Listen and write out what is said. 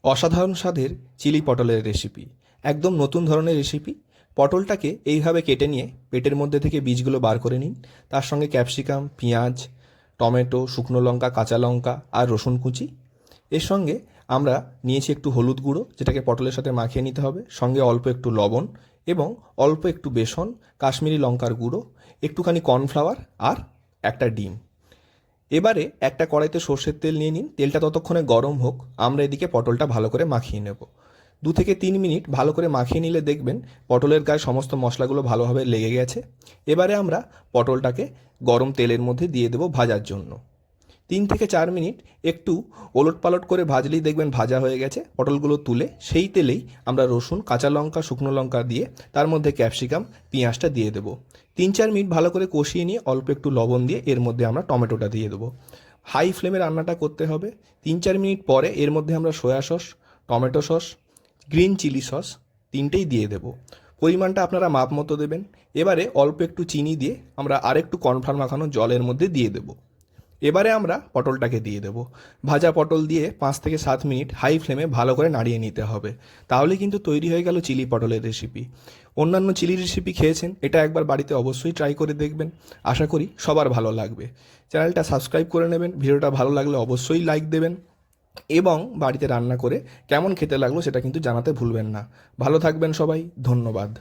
অসাধারণ স্বাদের চিলি পটলের রেসিপি। একদম নতুন ধরনের রেসিপি। পটলটাকে এইভাবে কেটে নিয়ে পেটের মধ্যে থেকে বীজগুলো বার করে নিন। তার সঙ্গে ক্যাপসিকাম, পেঁয়াজ, টমেটো, শুকনো লঙ্কা, কাঁচা লঙ্কা আর রসুন কুচি। এর সঙ্গে আমরা নিয়েছি একটু হলুদ গুঁড়ো, যেটাকে পটলের সাথে মাখিয়ে নিতে হবে। সঙ্গে অল্প একটু লবণ এবং অল্প একটু বেসন, কাশ্মীরি লঙ্কার গুঁড়ো, একটুখানি কর্নফ্লাওয়ার আর একটা ডিম। এবারে একটা কড়াইতে সর্ষের তেল নিয়ে নিন। তেলটা ততক্ষণে গরম হোক, আমরা এদিকে পটলটা ভালো করে মাখিয়ে নেব। 2 থেকে 3 মিনিট ভালো করে মাখিয়ে নিলে দেখবেন পটলের গায়ে সমস্ত মশলাগুলো ভালোভাবে লেগে গেছে। এবারে আমরা পটলটাকে গরম তেলের মধ্যে দিয়ে দেবো ভাজার জন্য। 3 থেকে 4 মিনিট একটু ওলটপালট করে ভাজলেই দেখবেন ভাজা হয়ে গেছে। পটলগুলো তুলে সেই তেলেই আমরা রসুন, কাঁচা লঙ্কা, শুকনো লঙ্কা দিয়ে তার মধ্যে ক্যাপসিকাম, পেঁয়াজটা দিয়ে দেবো। 3-4 মিনিট ভালো করে কষিয়ে নিয়ে অল্প একটু লবণ দিয়ে এর মধ্যে আমরা টমেটোটা দিয়ে দেবো। হাই ফ্লেমে রান্নাটা করতে হবে। 3-4 মিনিট পরে এর মধ্যে আমরা soya sauce, tomato sauce, green chilli sauce তিনটেই দিয়ে দেবো। পরিমাণটা আপনারা মাপ মতো দেবেন। এবারে অল্প একটু চিনি দিয়ে আমরা আরেকটু কর্নফ্লাওয়ার মাখানো জলের মধ্যে দিয়ে দেবো। এবারে আমরা পটলটাকে দিয়ে দেবো। ভাজা পটল দিয়ে 5 থেকে 7 মিনিট হাই ফ্লেমে ভালো করে নাড়িয়ে নিতে হবে। তাহলে কিন্তু তৈরি হয়ে গেল চিলি পটলের রেসিপি। অন্যান্য চিলি রেসিপি খেয়েছেন, এটা একবার বাড়িতে অবশ্যই ট্রাই করে দেখবেন। আশা করি সবার ভালো লাগবে। চ্যানেলটা সাবস্ক্রাইব করে নেবেন। ভিডিওটা ভালো লাগলে অবশ্যই লাইক দেবেন এবং বাড়িতে রান্না করে কেমন খেতে লাগলো সেটা কিন্তু জানাতে ভুলবেন না। ভালো থাকবেন সবাই। ধন্যবাদ।